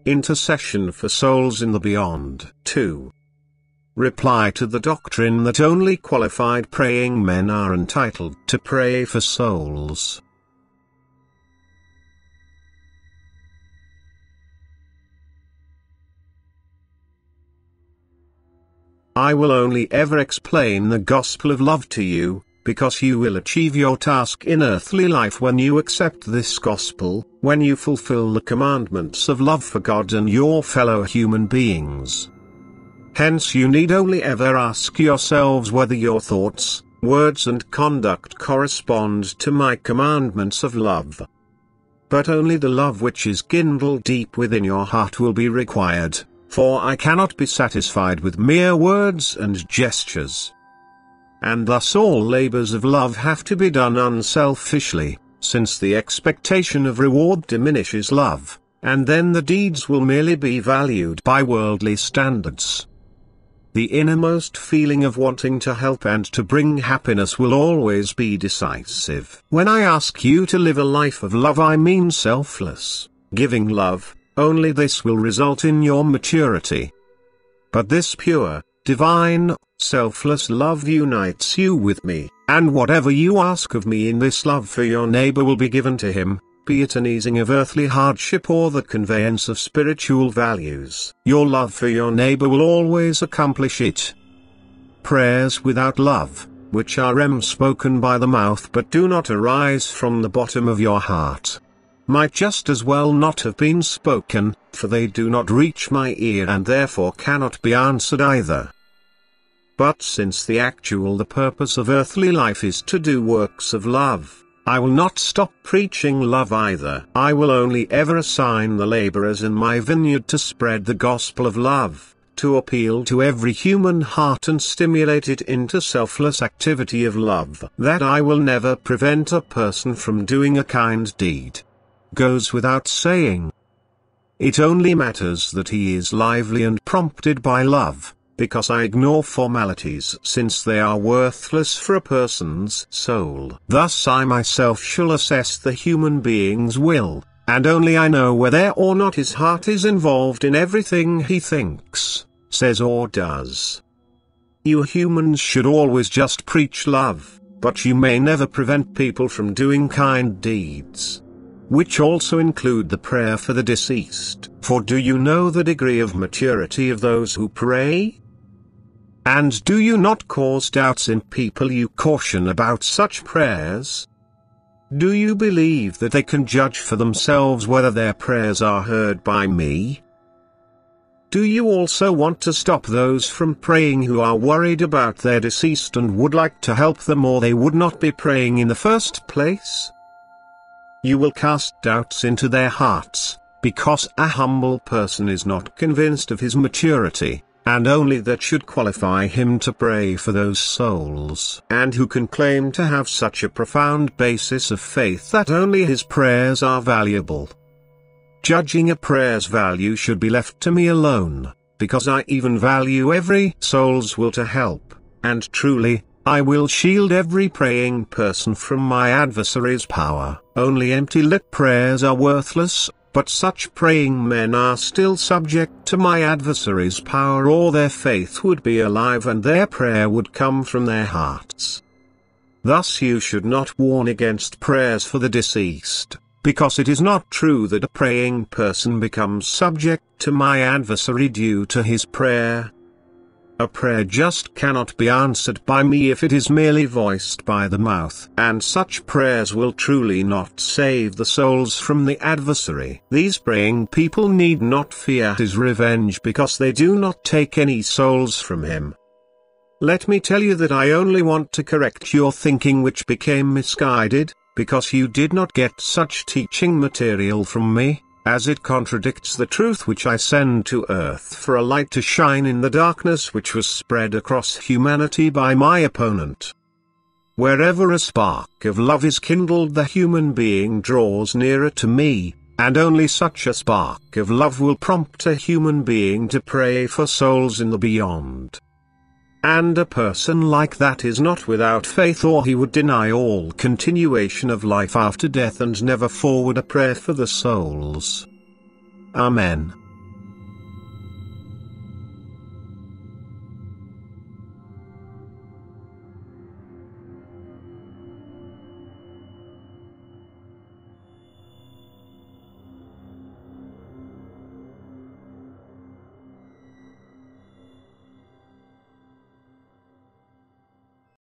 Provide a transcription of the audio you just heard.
Intercession for souls in the beyond. 2. Reply to the doctrine that only qualified praying men are entitled to pray for souls. I will only ever explain the gospel of love to you, because you will achieve your task in earthly life when you accept this gospel, when you fulfill the commandments of love for God and your fellow human beings. Hence you need only ever ask yourselves whether your thoughts, words and conduct correspond to my commandments of love. But only the love which is kindled deep within your heart will be required, for I cannot be satisfied with mere words and gestures. And thus all labors of love have to be done unselfishly, since the expectation of reward diminishes love, and then the deeds will merely be valued by worldly standards. The innermost feeling of wanting to help and to bring happiness will always be decisive. When I ask you to live a life of love, I mean selfless, giving love. Only this will result in your maturity. But this pure, divine, selfless love unites you with me, and whatever you ask of me in this love for your neighbor will be given to him, be it an easing of earthly hardship or the conveyance of spiritual values. Your love for your neighbor will always accomplish it. Prayers without love, which are spoken by the mouth but do not arise from the bottom of your heart, might just as well not have been spoken, for they do not reach my ear and therefore cannot be answered either. But since the purpose of earthly life is to do works of love, I will not stop preaching love either. I will only ever assign the laborers in my vineyard to spread the gospel of love, to appeal to every human heart and stimulate it into selfless activity of love. That I will never prevent a person from doing a kind deed goes without saying. It only matters that he is lively and prompted by love, because I ignore formalities since they are worthless for a person's soul. Thus I myself shall assess the human being's will, and only I know whether or not his heart is involved in everything he thinks, says or does. You humans should always just preach love, but you may never prevent people from doing kind deeds, which also include the prayer for the deceased. For do you know the degree of maturity of those who pray? And do you not cause doubts in people you caution about such prayers? Do you believe that they can judge for themselves whether their prayers are heard by me? Do you also want to stop those from praying who are worried about their deceased and would like to help them, or they would not be praying in the first place? You will cast doubts into their hearts, because a humble person is not convinced of his maturity, and only that should qualify him to pray for those souls. And who can claim to have such a profound basis of faith that only his prayers are valuable? Judging a prayer's value should be left to me alone, because I even value every soul's will to help, and truly, I will shield every praying person from my adversary's power. Only empty-lip prayers are worthless, but such praying men are still subject to my adversary's power, or their faith would be alive and their prayer would come from their hearts. Thus you should not warn against prayers for the deceased, because it is not true that a praying person becomes subject to my adversary due to his prayer. A prayer just cannot be answered by me if it is merely voiced by the mouth, and such prayers will truly not save the souls from the adversary. These praying people need not fear his revenge, because they do not take any souls from him. Let me tell you that I only want to correct your thinking which became misguided, because you did not get such teaching material from me, as it contradicts the truth which I send to earth for a light to shine in the darkness which was spread across humanity by my opponent. Wherever a spark of love is kindled, the human being draws nearer to me, and only such a spark of love will prompt a human being to pray for souls in the beyond. And a person like that is not without faith, or he would deny all continuation of life after death and never forward a prayer for the souls. Amen.